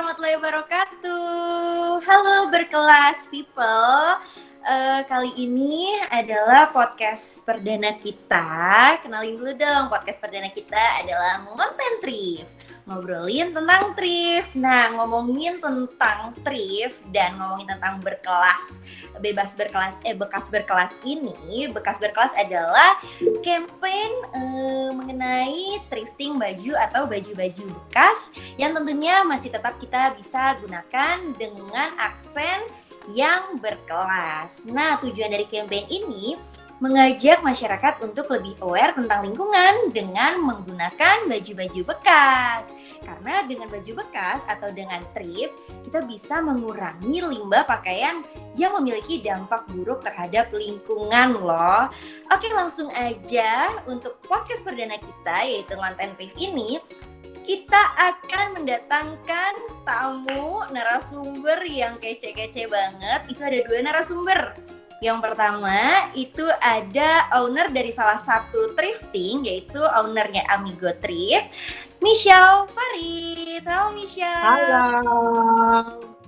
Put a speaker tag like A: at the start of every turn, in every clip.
A: warahmatullahi wabarakatuh. Halo berkelas people. Kali ini adalah podcast perdana kita. Kenalin dulu dong, podcast perdana kita adalah Ngonten Thrift. Ngobrolin tentang thrift. Nah, ngomongin tentang thrift dan ngomongin tentang berkelas, bekas berkelas ini, bekas berkelas adalah campaign mengenai thrifting baju atau baju-baju bekas yang tentunya masih tetap kita bisa gunakan dengan aksen yang berkelas. Nah, tujuan dari campaign ini mengajak masyarakat untuk lebih aware tentang lingkungan dengan menggunakan baju-baju bekas. Karena dengan baju bekas atau dengan thrift, kita bisa mengurangi limbah pakaian yang memiliki dampak buruk terhadap lingkungan loh. Oke, langsung aja untuk podcast perdana kita yaitu Ngonten Thrift ini, kita akan mendatangkan tamu narasumber yang kece-kece banget. Itu ada 2 narasumber. Yang pertama itu ada owner dari salah satu thrifting, yaitu ownernya Amigo Thrift, Michelle Farid. Halo Michelle.
B: Halo.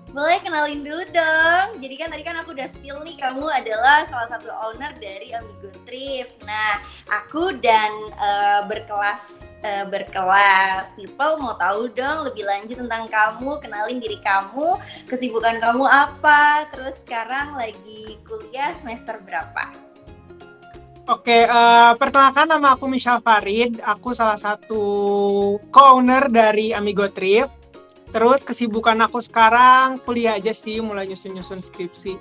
A: Boleh kenalin dulu dong. Jadi kan tadi aku udah spill nih, kamu adalah salah satu owner dari Amigo Thrift. Nah, aku dan berkelas people mau tahu dong lebih lanjut tentang kamu, kenalin diri kamu, kesibukan kamu apa, terus sekarang lagi kuliah semester berapa?
B: Oke, perkenalkan nama aku Michelle Farid. Aku salah satu co-owner dari Amigo Thrift. Terus kesibukan aku sekarang kuliah aja sih, mulai nyusun skripsi.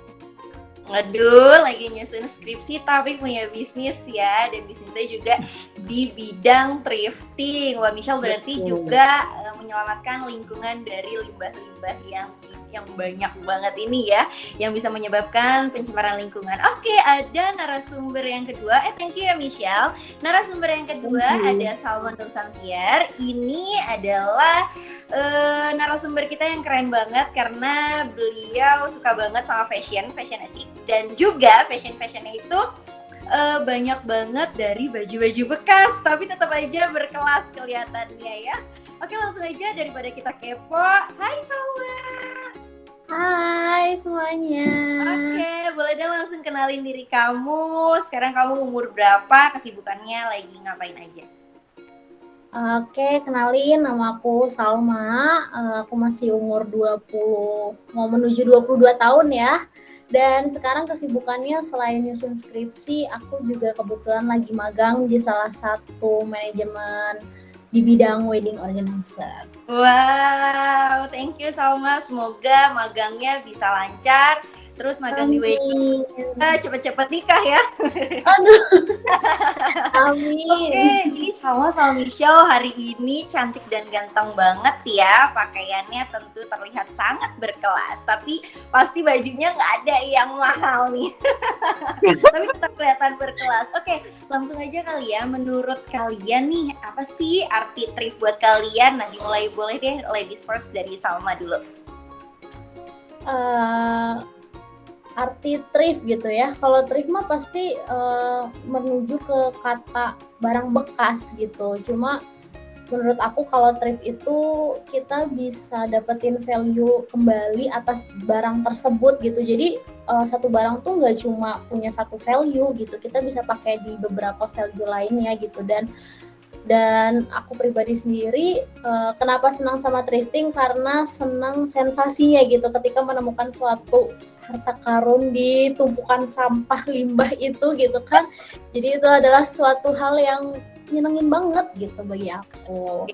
A: Waduh, lagi nyusun skripsi tapi punya bisnis ya, dan bisnisnya juga di bidang thrifting. Wah, Michelle berarti juga menyelamatkan lingkungan dari limbah-limbah yang banyak banget ini ya, yang bisa menyebabkan pencemaran lingkungan. Oke, ada narasumber yang kedua. Thank you ya Michelle. Narasumber yang kedua ada Salma Nur Samsier. Ini adalah narasumber kita yang keren banget karena beliau suka banget sama fashion etik, dan juga fashionnya itu banyak banget dari baju-baju bekas, tapi tetap aja berkelas kelihatannya ya. Oke, langsung aja daripada kita kepo. Hai Salma.
C: Hai semuanya.
A: Oke, boleh dong langsung kenalin diri kamu. Sekarang kamu umur berapa? Kesibukannya lagi ngapain aja?
C: Oke, kenalin, nama aku Salma. Aku masih umur 20, mau menuju 22 tahun ya. Dan sekarang kesibukannya selain nyusun skripsi, aku juga kebetulan lagi magang di salah satu manajemen di bidang wedding organizer.
A: Wow, thank you Salma. Semoga magangnya bisa lancar. Terus magang di wedding, cepet-cepet nikah ya.
C: Aduh. Amin.
A: Oke, ini sama Michelle hari ini cantik dan ganteng banget ya. Pakaiannya tentu terlihat sangat berkelas, tapi pasti bajunya nggak ada yang mahal nih. Tapi tetap kelihatan berkelas. Oke, langsung aja kali ya. Menurut kalian nih, apa sih arti thrift buat kalian? Nah, dimulai boleh deh ladies first dari Salma dulu.
C: Arti thrift gitu ya. Kalau thrift mah pasti menuju ke kata barang bekas gitu. Cuma menurut aku kalau thrift itu kita bisa dapetin value kembali atas barang tersebut gitu. Jadi satu barang tuh nggak cuma punya satu value gitu. Kita bisa pakai di beberapa value lainnya gitu. Dan aku pribadi sendiri kenapa senang sama thrifting, karena senang sensasinya gitu ketika menemukan suatu harta karun di tumpukan sampah limbah itu gitu kan. Jadi itu adalah suatu hal yang nyenengin banget gitu bagi aku.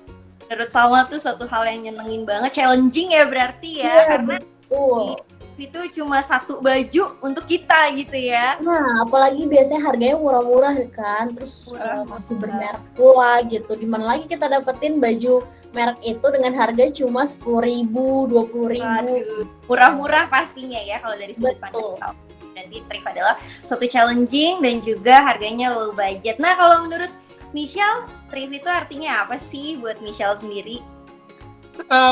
A: Menurut Salma tuh suatu hal yang nyenengin banget, challenging ya berarti ya,
C: Iya,
A: karena
C: betul.
A: Itu cuma satu baju untuk kita gitu ya.
C: Nah, apalagi biasanya harganya murah-murah kan, terus masih bermerek pula gitu. Dimana lagi kita dapetin baju merek itu dengan harga cuma 10.000, 20.000.
A: Waduh, murah-murah pastinya ya kalau dari sudut pandang kita. Berarti thrift adalah suatu challenging dan juga harganya low budget. Nah, kalau menurut Michelle, thrift itu artinya apa sih buat Michelle sendiri?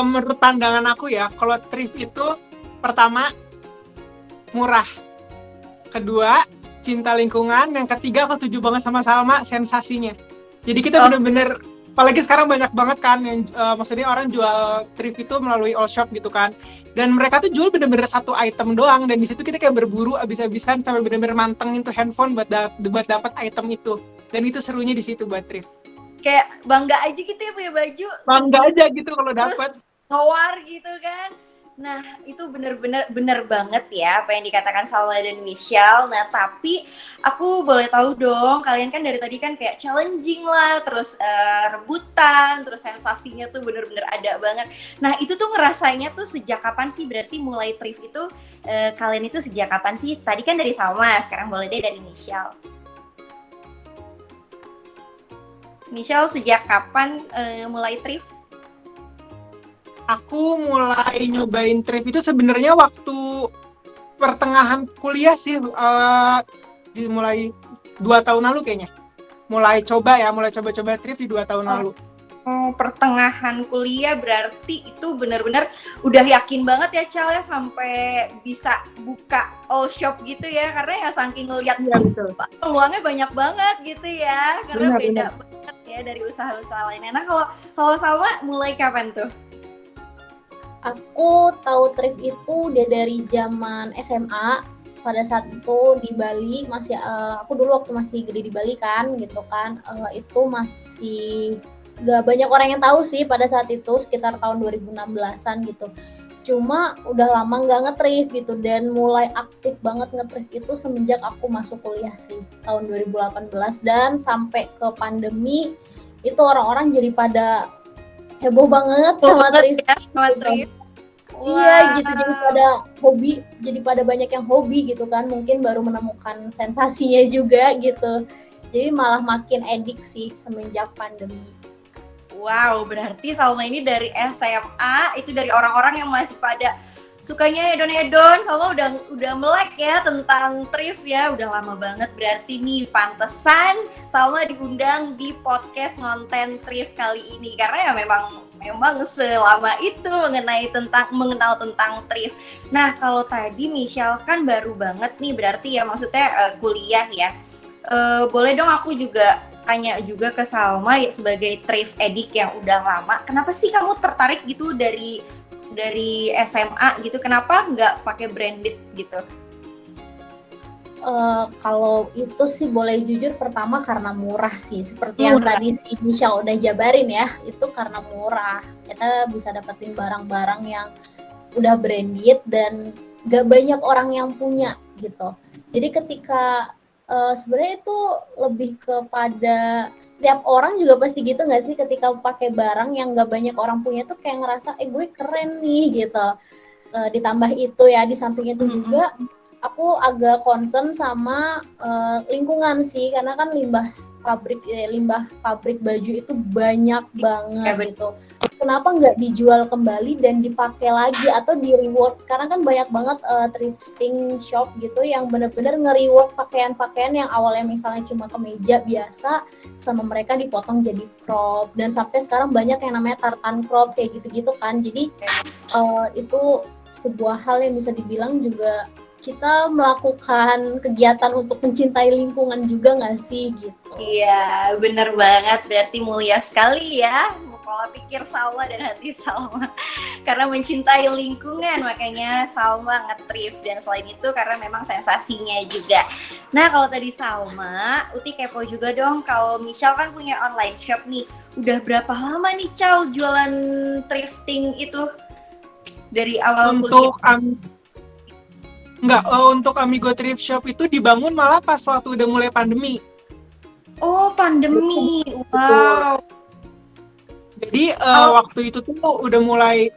B: Menurut pandangan aku ya, kalau thrift itu pertama murah, kedua cinta lingkungan, yang ketiga aku setuju banget sama Salma, sensasinya. Jadi kita bener-bener Apalagi sekarang banyak banget kan yang maksudnya orang jual thrift itu melalui all shop gitu kan. Dan mereka tuh jual bener-bener satu item doang, dan di situ kita kayak berburu abis-abisan sampai bener-bener mantengin tuh handphone buat dapat item itu. Dan itu serunya di situ buat thrift.
A: Kayak bangga aja gitu ya punya baju.
B: Bangga aja gitu kalau dapat.
A: Ngawar gitu kan. Nah, itu bener banget ya apa yang dikatakan Salma dan Michelle. Nah, tapi aku boleh tahu dong, kalian kan dari tadi kan kayak challenging lah, terus rebutan, terus sensasinya tuh bener-bener ada banget. Nah, itu tuh ngerasanya tuh sejak kapan sih? Berarti mulai thrift itu kalian itu sejak kapan sih? Tadi kan dari Salma, sekarang boleh deh dari Michelle. Michelle, sejak kapan mulai thrift?
B: Aku mulai nyobain thrift itu sebenarnya waktu pertengahan kuliah sih, dimulai 2 tahun lalu kayaknya. Mulai coba-coba thrift di 2 tahun lalu.
A: Pertengahan kuliah berarti itu benar-benar udah yakin banget ya Cal ya sampai bisa buka all shop gitu ya, karena ya saking ngeliat peluangnya banyak banget gitu ya, karena beda banget ya dari usaha-usaha lainnya. Nah kalau Salma mulai kapan tuh?
C: Aku tahu thrift itu udah dari zaman SMA. Pada saat itu di Bali masih aku dulu waktu masih gede di Bali kan gitu kan, itu masih gak banyak orang yang tahu sih pada saat itu, sekitar tahun 2016-an gitu. Cuma udah lama nggak nge-thrift gitu, dan mulai aktif banget nge-thrift itu semenjak aku masuk kuliah sih tahun 2018, dan sampai ke pandemi itu orang-orang jadi pada heboh banget sama thrift.
A: Ya, sama thrift.
C: Iya gitu, jadi pada banyak yang hobi gitu kan, mungkin baru menemukan sensasinya juga gitu. Jadi malah makin edik sih semenjak pandemi.
A: Wow, berarti Salma ini dari SMA itu dari orang-orang yang masih pada sukanya hedon-hedon. Salma udah melek ya tentang thrift ya, udah lama banget. Berarti nih pantesan Salma diundang di podcast Ngonten Thrift kali ini, karena ya memang selama itu mengenal tentang thrift. Nah, kalau tadi Michelle kan baru banget nih, berarti ya maksudnya kuliah ya. Boleh dong aku juga tanya juga ke Salma ya, sebagai thrift addict yang udah lama, kenapa sih kamu tertarik gitu dari SMA gitu, kenapa nggak pakai branded gitu?
C: Kalau itu sih boleh jujur, pertama karena murah sih, seperti yang tadi si Michelle udah jabarin ya, itu karena murah. Kita bisa dapetin barang-barang yang udah branded dan gak banyak orang yang punya gitu. Jadi ketika sebenarnya itu lebih kepada setiap orang juga pasti gitu nggak sih, ketika pakai barang yang nggak banyak orang punya tuh kayak ngerasa gue keren nih gitu. Ditambah itu ya, di samping itu juga aku agak concern sama lingkungan sih, karena kan limbah pabrik baju itu banyak banget gitu. Kenapa nggak dijual kembali dan dipakai lagi atau di reward? Sekarang kan banyak banget thrifting shop gitu yang benar-benar nge-reward pakaian-pakaian yang awalnya misalnya cuma kemeja biasa, sama mereka dipotong jadi crop, dan sampai sekarang banyak yang namanya tartan crop kayak gitu-gitu kan. Jadi itu sebuah hal yang bisa dibilang juga kita melakukan kegiatan untuk mencintai lingkungan juga nggak sih gitu.
A: Iya, bener banget. Berarti mulia sekali ya pola pikir Salma dan hati Salma. Karena mencintai lingkungan, makanya Salma nge-thrift. Dan selain itu karena memang sensasinya juga. Nah, kalau tadi Salma, Uti kepo juga dong. Kalau Michelle kan punya online shop nih. Udah berapa lama nih, Cal, jualan thrifting itu? Dari awal kuliah?
B: Untuk Amigo Thrift Shop itu dibangun malah pas waktu udah mulai pandemi.
A: Oh, pandemi. Wow.
B: Jadi waktu itu tuh udah mulai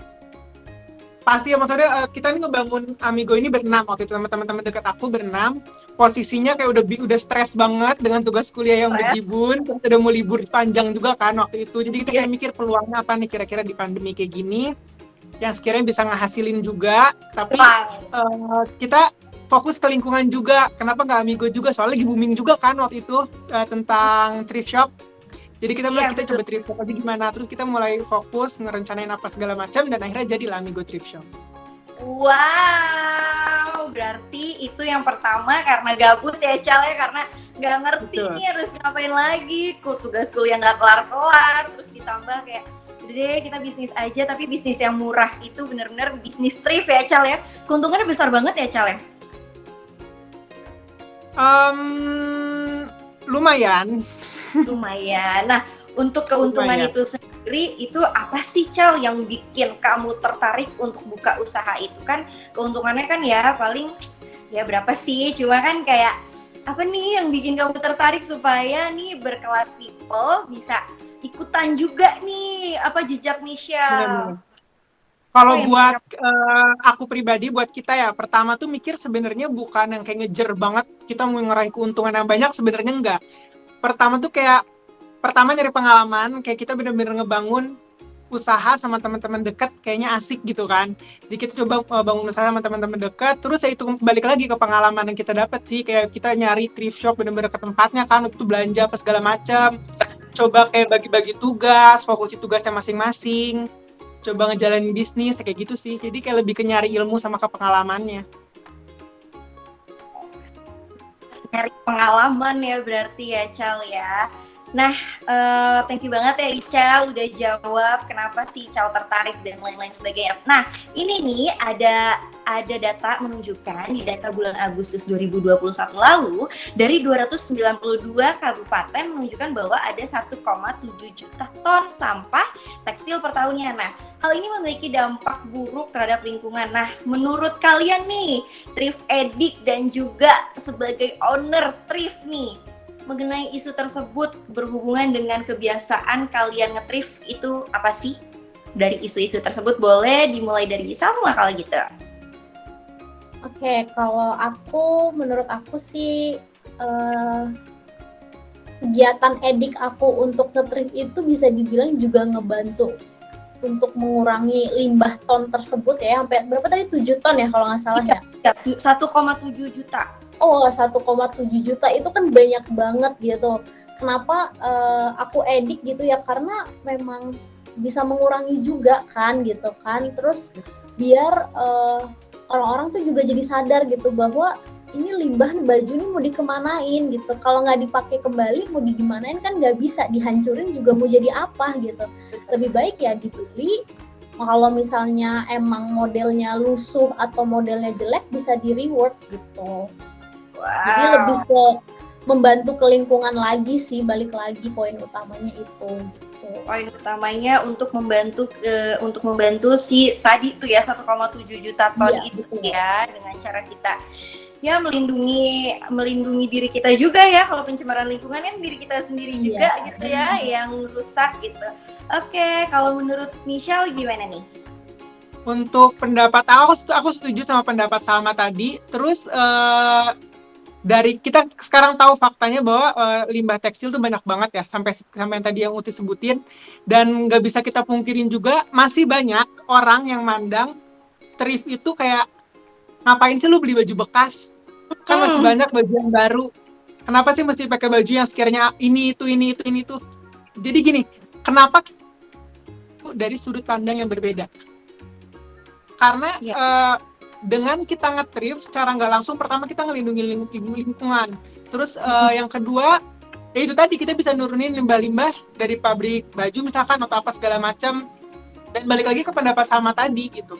B: pasti ya, maksudnya kita nih ngebangun Amigo ini berenam waktu itu, sama teman-teman dekat aku berenam. Posisinya kayak udah stres banget dengan tugas kuliah yang bejibun, terus udah mau libur panjang juga kan waktu itu. Jadi kita kayak mikir peluangnya apa nih kira-kira di pandemi kayak gini, yang sekiranya bisa ngehasilin juga, tapi kita fokus ke lingkungan juga. Kenapa nggak Amigo juga? Soalnya lagi booming juga kan waktu itu tentang thrift shop. Jadi kita mulai kita coba thrift shop aja gimana. Terus kita mulai fokus ngerencanain apa segala macam, dan akhirnya jadilah Amigo Thrift Shop.
A: Wow, berarti itu yang pertama karena gabut ya Cal ya, karena nggak ngerti nih harus ngapain lagi, tugas kuliah nggak kelar-kelar, terus ditambah kayak udah deh kita bisnis aja, tapi bisnis yang murah itu bener-bener bisnis thrift ya Cal ya. Keuntungannya besar banget ya Cal ya.
B: Lumayan.
A: Lumayan. Nah, untuk keuntungan
B: Lumayan.
A: itu sendiri, itu apa sih Cal yang bikin kamu tertarik untuk buka usaha itu? Kan keuntungannya kan ya paling ya berapa sih? Cuma kan kayak apa nih yang bikin kamu tertarik supaya nih berkelas people bisa ikutan juga nih apa jejak Michelle?
B: Benar-benar. Kalau
A: Apa yang
B: buat
A: bikin
B: aku pribadi, buat kita ya, pertama tuh mikir sebenarnya bukan yang kayak ngejer banget kita mau ngeraih keuntungan yang banyak, sebenarnya enggak. Pertama tuh kayak nyari pengalaman, kayak kita bener-bener ngebangun usaha sama teman-teman dekat, kayaknya asik gitu kan. Jadi kita coba bangun usaha sama teman-teman dekat, terus ya itu balik lagi ke pengalaman yang kita dapat sih, kayak kita nyari thrift shop bener-bener ke tempatnya kan, untuk belanja apa segala macam. Coba kayak bagi-bagi tugas, fokus di tugasnya masing-masing. Coba ngejalanin bisnis, kayak gitu sih. Jadi kayak lebih ke nyari ilmu sama ke pengalamannya.
A: nyari pengalaman ya berarti ya Cal ya. Nah, thank you banget ya Ical udah jawab kenapa sih Ical tertarik dan lain-lain sebagainya. Nah, ini nih ada data menunjukkan di data bulan Agustus 2021 lalu dari 292 kabupaten menunjukkan bahwa ada 1,7 juta ton sampah tekstil per tahunnya. Nah, hal ini memiliki dampak buruk terhadap lingkungan. Nah, menurut kalian nih, Thrift Addict dan juga sebagai owner thrift nih, mengenai isu tersebut berhubungan dengan kebiasaan kalian nge-thrift itu apa sih? Dari isu-isu tersebut boleh dimulai dari Salma kalau gitu.
C: Oke, kalau menurut aku sih kegiatan edik aku untuk nge-thrift itu bisa dibilang juga ngebantu untuk mengurangi limbah ton tersebut ya, sampai berapa tadi 7 ton ya kalau nggak salah ya.
A: 1,7 juta.
C: Oh, 1,7 juta itu kan banyak banget gitu. Kenapa aku edik gitu ya, karena memang bisa mengurangi juga kan gitu kan. Terus biar orang-orang tuh juga jadi sadar gitu bahwa ini limbah baju ini mau dikemanain gitu. Kalau nggak dipakai kembali mau digimanain kan nggak bisa, dihancurin juga mau jadi apa gitu. Lebih baik ya dibeli. Kalau misalnya emang modelnya lusuh atau modelnya jelek bisa di reward gitu.
A: Wow.
C: Jadi lebih ke membantu ke lingkungan lagi sih, balik lagi poin utamanya itu gitu.
A: Poin utamanya untuk membantu si tadi tuh ya 1,7 juta ton
C: Iya,
A: itu
C: betul.
A: ya, dengan cara kita ya melindungi diri kita juga ya. Kalau pencemaran lingkungan kan diri kita sendiri juga gitu ya yang rusak gitu. Oke, kalau menurut Michelle gimana nih?
B: Untuk pendapat aku setuju sama pendapat Salma tadi. Terus dari kita sekarang tahu faktanya bahwa limbah tekstil tuh banyak banget ya, sampai yang tadi yang Uti sebutin, dan nggak bisa kita pungkirin juga masih banyak orang yang mandang thrift itu kayak ngapain sih lu beli baju bekas, kan masih banyak baju yang baru, kenapa sih mesti pakai baju yang sekiranya ini itu. Jadi gini, kenapa dari sudut pandang yang berbeda, karena dengan kita nge-thrift secara nggak langsung, pertama kita ngelindungi lingkungan. Terus yang kedua, ya itu tadi, kita bisa nurunin limbah-limbah dari pabrik baju misalkan atau apa segala macam. Dan balik lagi ke pendapat Salma tadi gitu.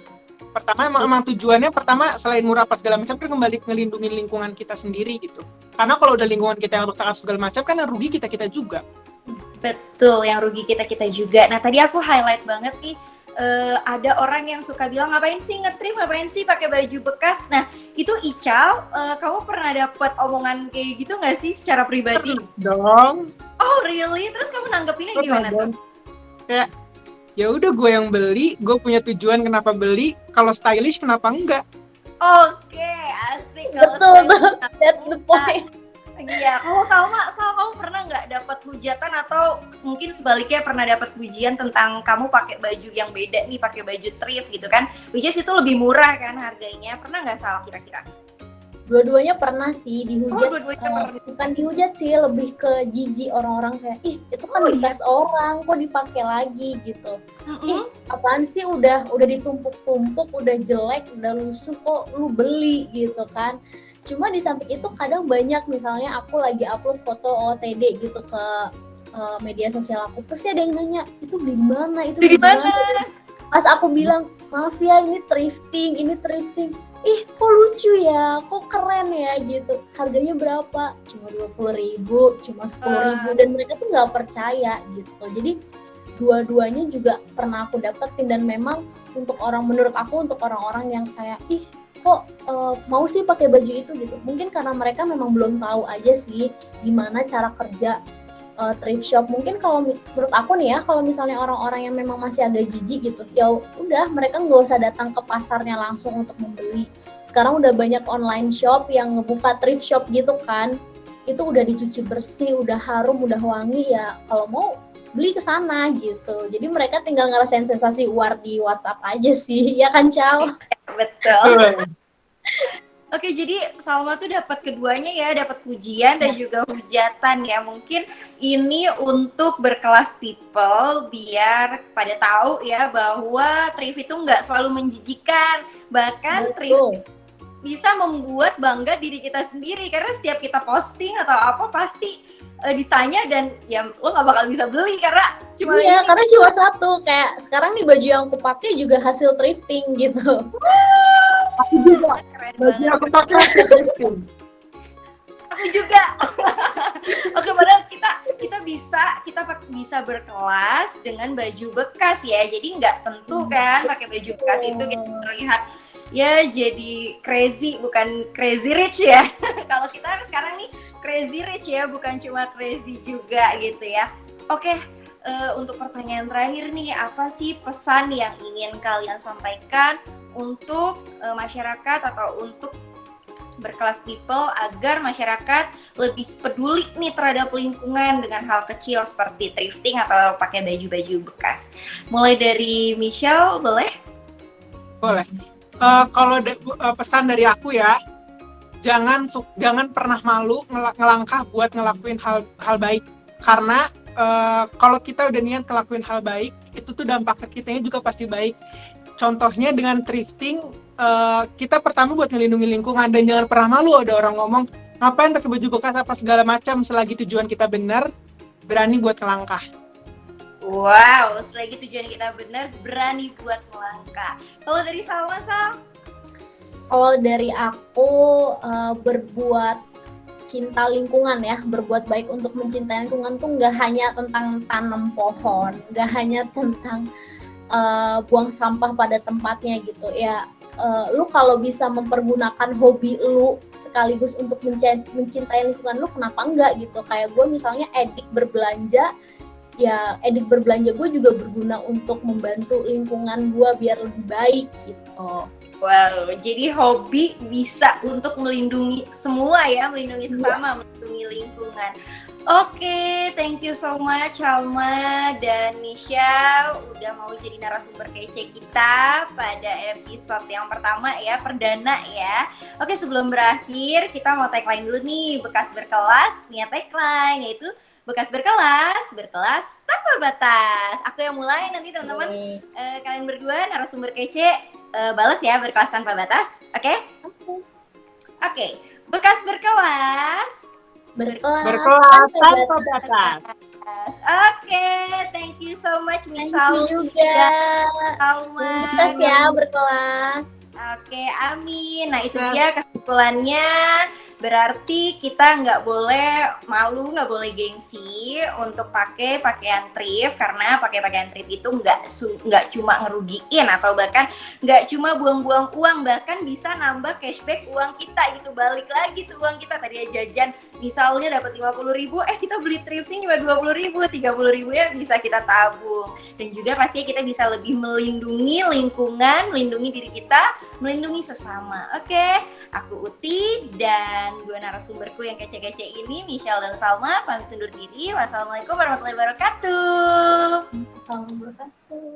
B: Pertama emang tujuannya pertama selain murah apa segala macam kan kembali ngelindungin lingkungan kita sendiri gitu. Karena kalau udah lingkungan kita yang rusak segala macam kan yang rugi kita juga.
A: Betul, yang rugi kita juga. Nah, tadi aku highlight banget nih, ada orang yang suka bilang ngapain sih nge-thrift, ngapain sih pakai baju bekas. Nah, itu Ical, kamu pernah dapat omongan kayak gitu nggak sih secara pribadi?
B: Dong.
A: Oh really? Terus kamu nanggepinnya gimana tuh?
B: Kayak ya udah, gue yang beli, gue punya tujuan kenapa beli, kalau stylish kenapa enggak.
A: Oke, asik.
C: Betul, that's the point.
A: Iya, kalau Salma kamu pernah nggak dapat hujatan atau mungkin sebaliknya pernah dapat pujian tentang kamu pakai baju yang beda nih, pakai baju thrift gitu kan, which is itu lebih murah kan harganya, pernah nggak Sal kira-kira?
C: Dua-duanya pernah sih dihujat.
A: Dua-duanya
C: Bukan dihujat sih, lebih ke jijik orang-orang kayak, ih itu kan bekas orang, kok dipakai lagi gitu. Ih apaan sih, udah ditumpuk-tumpuk, udah jelek, udah lusuh kok lu beli gitu kan. Cuma di samping itu kadang banyak, misalnya aku lagi upload foto OOTD gitu ke media sosial aku, pasti ada yang nanya, itu beli di mana, itu
A: Beli
C: beli
A: di mana?
C: Pas aku bilang, maaf ya ini thrifting, ih kok lucu ya, kok keren ya gitu, harganya berapa? Cuma 20.000, cuma 10.000, dan mereka tuh nggak percaya gitu. Jadi dua-duanya juga pernah aku dapetin, dan memang menurut aku untuk orang-orang yang kayak ih kok mau sih pakai baju itu gitu, mungkin karena mereka memang belum tahu aja sih gimana cara kerja thrift shop. Mungkin kalau menurut aku nih ya, kalau misalnya orang-orang yang memang masih agak jijik gitu, ya udah mereka nggak usah datang ke pasarnya langsung untuk membeli. Sekarang udah banyak online shop yang ngebuka thrift shop gitu kan, itu udah dicuci bersih, udah harum, udah wangi, ya kalau mau beli ke sana gitu. Jadi mereka tinggal ngerasain sensasi war di WhatsApp aja sih, ya kan Cal?
A: Betul. Oke, jadi Salma tuh dapat keduanya ya, dapat pujian dan juga hujatan ya. Mungkin ini untuk berkelas people biar pada tahu ya bahwa thrift itu nggak selalu menjijikan. Bahkan thrift bisa membuat bangga diri kita sendiri, karena setiap kita posting atau apa pasti ditanya, dan ya lo nggak bakal bisa beli karena cuma
C: karena cuma satu. Kayak sekarang nih baju yang aku pakai juga hasil thrifting gitu.
B: Aku juga. Baju aku pakai hasil thrifting.
A: Aku juga. Oke, padahal kita bisa berkelas dengan baju bekas ya. Jadi nggak tentu kan pakai baju bekas itu kita terlihat ya jadi crazy, bukan crazy rich ya. Kalau kita sekarang nih crazy rich ya, bukan cuma crazy juga gitu ya. Oke, untuk pertanyaan terakhir nih, apa sih pesan yang ingin kalian sampaikan untuk masyarakat atau untuk berkelas people agar masyarakat lebih peduli nih terhadap lingkungan dengan hal kecil seperti thrifting atau pakai baju-baju bekas? Mulai dari Michelle, boleh?
B: Boleh. Kalau pesan dari aku ya, jangan pernah malu ngelangkah buat ngelakuin hal baik, karena kalau kita udah niat ngelakuin hal baik, itu tuh dampak ke kitanya juga pasti baik. Contohnya dengan thrifting, kita pertama buat ngelindungi lingkungan, dan jangan pernah malu ada orang ngomong ngapain pakai baju bekas apa segala macam, selagi tujuan kita benar, berani buat ngelangkah.
A: Wow, selagi tujuan kita benar, berani buat melangkah. Kalau dari Salma, Sal?
C: Kalau dari aku berbuat cinta lingkungan ya, berbuat baik untuk mencintai lingkungan tuh nggak hanya tentang tanam pohon, nggak hanya tentang buang sampah pada tempatnya gitu ya. Lu kalau bisa mempergunakan hobi lu sekaligus untuk mencintai lingkungan lu, kenapa enggak gitu. Kayak gue misalnya edik berbelanja gue juga berguna untuk membantu lingkungan gue biar lebih baik gitu.
A: Wow, jadi hobi bisa untuk melindungi semua ya, melindungi sesama, melindungi lingkungan. Oke, thank you so much Salma dan Michelle udah mau jadi narasumber kece kita pada episode yang pertama ya, perdana ya. Oke, sebelum berakhir kita mau tagline dulu nih, Bekas Berkelas punya tagline yaitu Bekas Berkelas, berkelas tanpa batas. Aku yang mulai, nanti teman-teman kalian berdua narasumber kece balas ya, berkelas tanpa batas. Oke? Oke. Bekas berkelas
B: tanpa batas.
A: Oke, thank you so much Miss
C: Salma juga. Sukses ya berkelas.
A: Oke, amin. Nah itu dia kesimpulannya. Berarti kita nggak boleh malu, nggak boleh gengsi untuk pakai pakaian thrift, karena pakai pakaian thrift itu nggak cuma ngerugiin atau bahkan nggak cuma buang-buang uang, bahkan bisa nambah cashback uang kita gitu, balik lagi tuh uang kita tadi jajan misalnya dapat 50.000, kita beli thrifting cuma 20.000, 30.000 ya bisa kita tabung, dan juga pastinya kita bisa lebih melindungi lingkungan, melindungi diri kita, melindungi sesama. Oke, aku Uti dan dua narasumberku yang kece-kece ini, Michelle dan Salma, pamit undur diri. Wassalamualaikum warahmatullahi wabarakatuh.
C: Assalamualaikum.